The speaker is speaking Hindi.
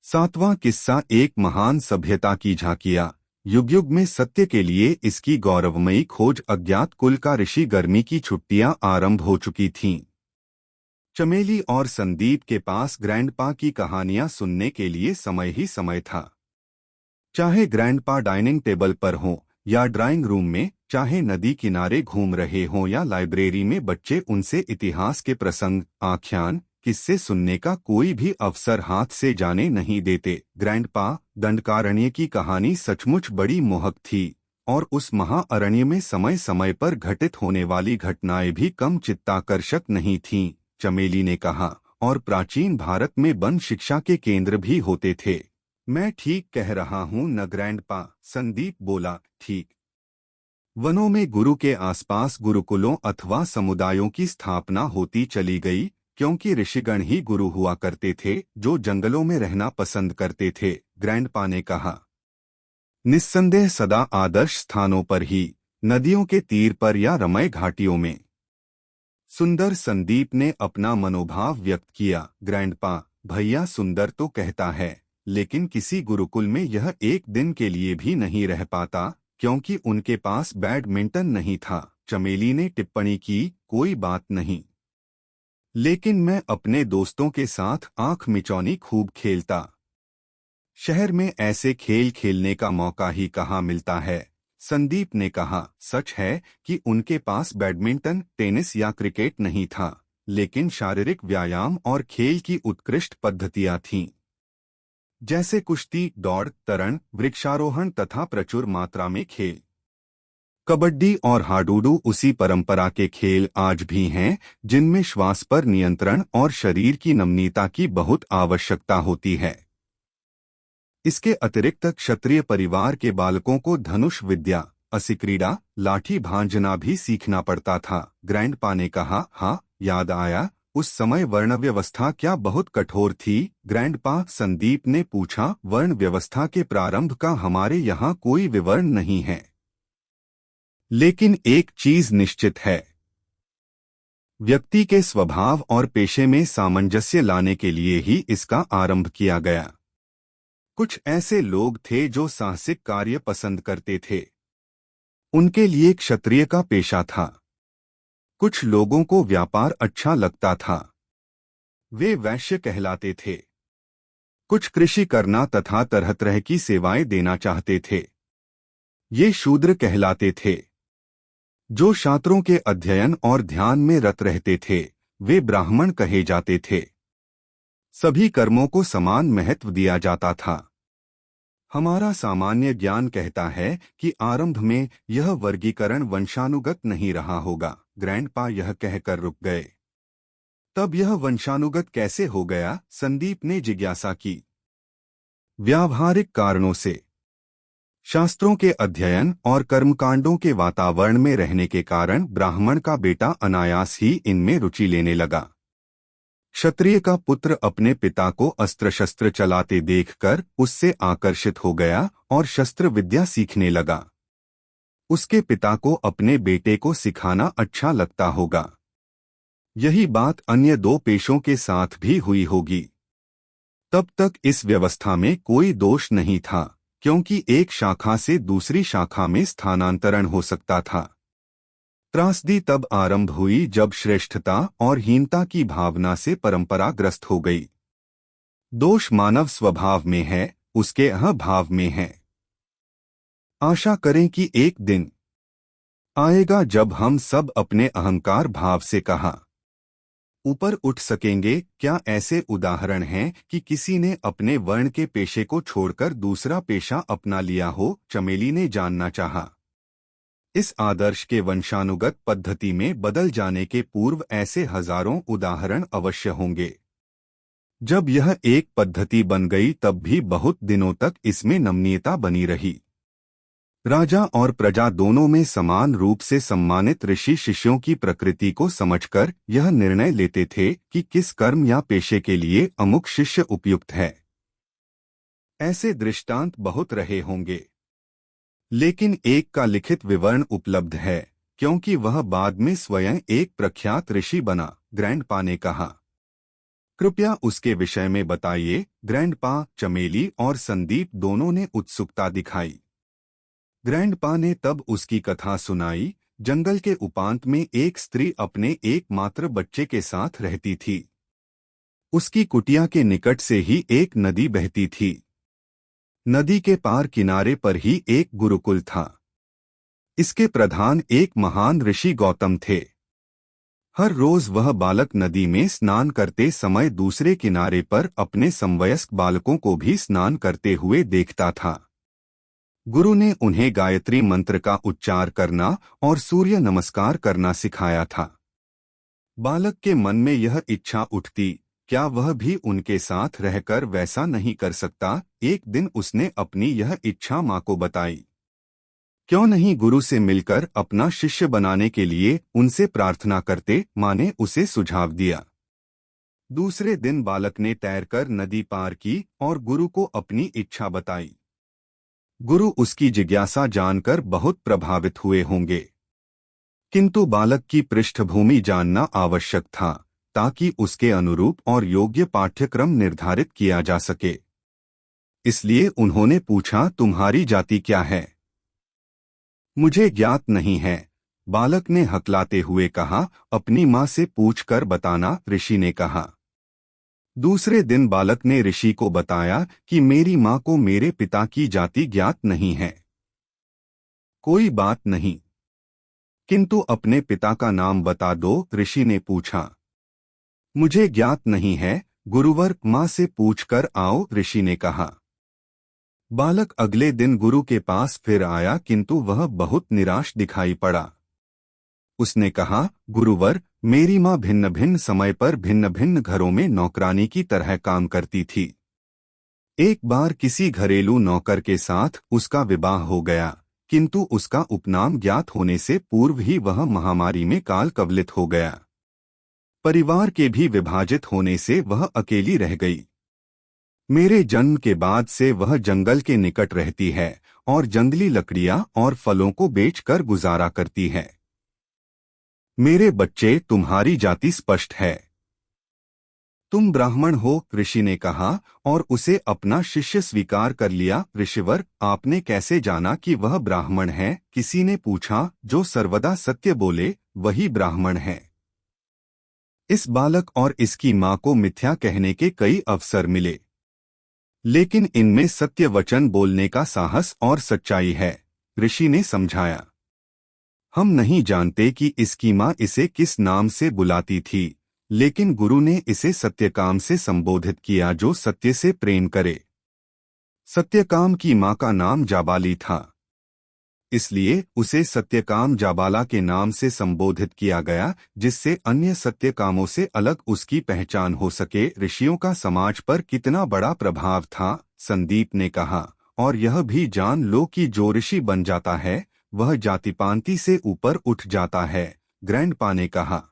सातवां किस्सा एक महान सभ्यता की झांकियां। युग युग में सत्य के लिए इसकी गौरवमयी खोज। अज्ञात कुल का ऋषि। गर्मी की छुट्टियां आरंभ हो चुकी थीं। चमेली और संदीप के पास ग्रैंडपा की कहानियां सुनने के लिए समय ही समय था। चाहे ग्रैंडपा डाइनिंग टेबल पर हों या ड्राइंग रूम में, चाहे नदी किनारे घूम रहे हों या लाइब्रेरी में, बच्चे उनसे इतिहास के प्रसंग, आख्यान, किस्से सुनने का कोई भी अवसर हाथ से जाने नहीं देते। ग्रैंडपा दंडकारण्य की कहानी सचमुच बड़ी मोहक थी, और उस महाअरण्य में समय समय पर घटित होने वाली घटनाएं भी कम चित्ताकर्षक नहीं थीं, चमेली ने कहा। और प्राचीन भारत में वन शिक्षा के केंद्र भी होते थे। मैं ठीक कह रहा हूँ न ग्रैंडपा? संदीप बोला। ठीक। वनों में गुरु के आसपास गुरुकुलों अथवा समुदायों की स्थापना होती चली गई, क्योंकि ऋषिगण ही गुरु हुआ करते थे जो जंगलों में रहना पसंद करते थे। ग्रैंडपा ने कहा। निस्संदेह सदा आदर्श स्थानों पर ही, नदियों के तीर पर या रमय घाटियों में। सुंदर। संदीप ने अपना मनोभाव व्यक्त किया। ग्रैंडपा, भैया सुंदर तो कहता है, लेकिन किसी गुरुकुल में यह एक दिन के लिए भी नहीं रह पाता, क्योंकि उनके पास बैडमिंटन नहीं था। चमेली ने टिप्पणी की। कोई बात नहीं, लेकिन मैं अपने दोस्तों के साथ आंख मिचौनी खूब खेलता। शहर में ऐसे खेल खेलने का मौका ही कहाँ मिलता है। संदीप ने कहा। सच है कि उनके पास बैडमिंटन, टेनिस या क्रिकेट नहीं था, लेकिन शारीरिक व्यायाम और खेल की उत्कृष्ट पद्धतियां थीं, जैसे कुश्ती, दौड़, तरण, वृक्षारोहण तथा प्रचुर मात्रा में खेल। कबड्डी और हाडूडू उसी परंपरा के खेल आज भी हैं, जिनमें श्वास पर नियंत्रण और शरीर की नमनीयता की बहुत आवश्यकता होती है। इसके अतिरिक्त क्षत्रिय परिवार के बालकों को धनुष विद्या, असिक्रीड़ा, लाठी भांजना भी सीखना पड़ता था। ग्रैंडपा ने कहा। हाँ, याद आया। उस समय वर्ण व्यवस्था क्या बहुत कठोर थी? ग्रैंडपा, संदीप ने पूछा। वर्ण व्यवस्था के प्रारंभ का हमारे यहाँ कोई विवरण नहीं है, लेकिन एक चीज निश्चित है। व्यक्ति के स्वभाव और पेशे में सामंजस्य लाने के लिए ही इसका आरंभ किया गया। कुछ ऐसे लोग थे जो साहसिक कार्य पसंद करते थे, उनके लिए क्षत्रिय का पेशा था। कुछ लोगों को व्यापार अच्छा लगता था, वे वैश्य कहलाते थे। कुछ कृषि करना तथा तरह तरह की सेवाएं देना चाहते थे, ये शूद्र कहलाते थे। जो शास्त्रों के अध्ययन और ध्यान में रत रहते थे, वे ब्राह्मण कहे जाते थे। सभी कर्मों को समान महत्व दिया जाता था। हमारा सामान्य ज्ञान कहता है कि आरंभ में यह वर्गीकरण वंशानुगत नहीं रहा होगा। ग्रैंडपा यह कहकर रुक गए। तब यह वंशानुगत कैसे हो गया? संदीप ने जिज्ञासा की। व्यावहारिक कारणों से। शास्त्रों के अध्ययन और कर्मकांडों के वातावरण में रहने के कारण ब्राह्मण का बेटा अनायास ही इनमें रुचि लेने लगा। क्षत्रिय का पुत्र अपने पिता को अस्त्र शस्त्र चलाते देखकर उससे आकर्षित हो गया और शस्त्र विद्या सीखने लगा। उसके पिता को अपने बेटे को सिखाना अच्छा लगता होगा। यही बात अन्य दो पेशों के साथ भी हुई होगी। तब तक इस व्यवस्था में कोई दोष नहीं था, क्योंकि एक शाखा से दूसरी शाखा में स्थानांतरण हो सकता था। त्रासदी तब आरंभ हुई जब श्रेष्ठता और हीनता की भावना से परंपरा ग्रस्त हो गई। दोष मानव स्वभाव में है, उसके अहंभाव में है। आशा करें कि एक दिन आएगा जब हम सब अपने अहंकार भाव से कहा ऊपर उठ सकेंगे। क्या ऐसे उदाहरण हैं कि किसी ने अपने वर्ण के पेशे को छोड़कर दूसरा पेशा अपना लिया हो? चमेली ने जानना चाहा। इस आदर्श के वंशानुगत पद्धति में बदल जाने के पूर्व ऐसे हजारों उदाहरण अवश्य होंगे। जब यह एक पद्धति बन गई तब भी बहुत दिनों तक इसमें नमनीयता बनी रही। राजा और प्रजा दोनों में समान रूप से सम्मानित ऋषि शिष्यों की प्रकृति को समझकर यह निर्णय लेते थे कि किस कर्म या पेशे के लिए अमुक शिष्य उपयुक्त है। ऐसे दृष्टांत बहुत रहे होंगे, लेकिन एक का लिखित विवरण उपलब्ध है, क्योंकि वह बाद में स्वयं एक प्रख्यात ऋषि बना। ग्रैंडपा ने कहा। कृपया उसके विषय में बताइए। ग्रैंडपा, चमेली और संदीप दोनों ने उत्सुकता दिखाई। ग्रैंडपा ने तब उसकी कथा सुनाई। जंगल के उपांत में एक स्त्री अपने एकमात्र बच्चे के साथ रहती थी। उसकी कुटिया के निकट से ही एक नदी बहती थी। नदी के पार किनारे पर ही एक गुरुकुल था। इसके प्रधान एक महान ऋषि गौतम थे। हर रोज वह बालक नदी में स्नान करते समय दूसरे किनारे पर अपने समवयस्क बालकों को भी स्नान करते हुए देखता था। गुरु ने उन्हें गायत्री मंत्र का उच्चार करना और सूर्य नमस्कार करना सिखाया था। बालक के मन में यह इच्छा उठती, क्या वह भी उनके साथ रहकर वैसा नहीं कर सकता। एक दिन उसने अपनी यह इच्छा माँ को बताई। क्यों नहीं गुरु से मिलकर अपना शिष्य बनाने के लिए उनसे प्रार्थना करते, माँ ने उसे सुझाव दिया। दूसरे दिन बालक ने तैरकर नदी पार की और गुरु को अपनी इच्छा बताई। गुरु उसकी जिज्ञासा जानकर बहुत प्रभावित हुए होंगे, किंतु बालक की पृष्ठभूमि जानना आवश्यक था ताकि उसके अनुरूप और योग्य पाठ्यक्रम निर्धारित किया जा सके। इसलिए उन्होंने पूछा, तुम्हारी जाति क्या है? मुझे ज्ञात नहीं है, बालक ने हकलाते हुए कहा। अपनी माँ से पूछकर बताना, ऋषि ने कहा। दूसरे दिन बालक ने ऋषि को बताया कि मेरी माँ को मेरे पिता की जाति ज्ञात नहीं है। कोई बात नहीं, किंतु अपने पिता का नाम बता दो, ऋषि ने पूछा। मुझे ज्ञात नहीं है, गुरुवर, माँ से पूछकर आओ, ऋषि ने कहा। बालक अगले दिन गुरु के पास फिर आया, किंतु वह बहुत निराश दिखाई पड़ा। उसने कहा, गुरुवर, मेरी माँ भिन्न भिन्न समय पर भिन्न भिन्न घरों में नौकरानी की तरह काम करती थी। एक बार किसी घरेलू नौकर के साथ उसका विवाह हो गया, किंतु उसका उपनाम ज्ञात होने से पूर्व ही वह महामारी में काल कवलित हो गया। परिवार के भी विभाजित होने से वह अकेली रह गई। मेरे जन्म के बाद से वह जंगल के निकट रहती है और जंगली लकड़ियां और फलों को बेचकर गुजारा करती है। मेरे बच्चे, तुम्हारी जाति स्पष्ट है, तुम ब्राह्मण हो, ऋषि ने कहा और उसे अपना शिष्य स्वीकार कर लिया। ऋषिवर, आपने कैसे जाना कि वह ब्राह्मण है? किसी ने पूछा। जो सर्वदा सत्य बोले वही ब्राह्मण है। इस बालक और इसकी माँ को मिथ्या कहने के कई अवसर मिले, लेकिन इनमें सत्य वचन बोलने का साहस और सच्चाई है, ऋषि ने समझाया। हम नहीं जानते कि इसकी माँ इसे किस नाम से बुलाती थी, लेकिन गुरु ने इसे सत्यकाम से संबोधित किया, जो सत्य से प्रेम करे। सत्यकाम की माँ का नाम जाबाली था, इसलिए उसे सत्यकाम जाबाला के नाम से संबोधित किया गया, जिससे अन्य सत्यकामों से अलग उसकी पहचान हो सके। ऋषियों का समाज पर कितना बड़ा प्रभाव था, संदीप ने कहा। और यह भी जान लो कि जो ऋषि बन जाता है वह जातिपांति से ऊपर उठ जाता है, ग्रैंडपा ने कहा।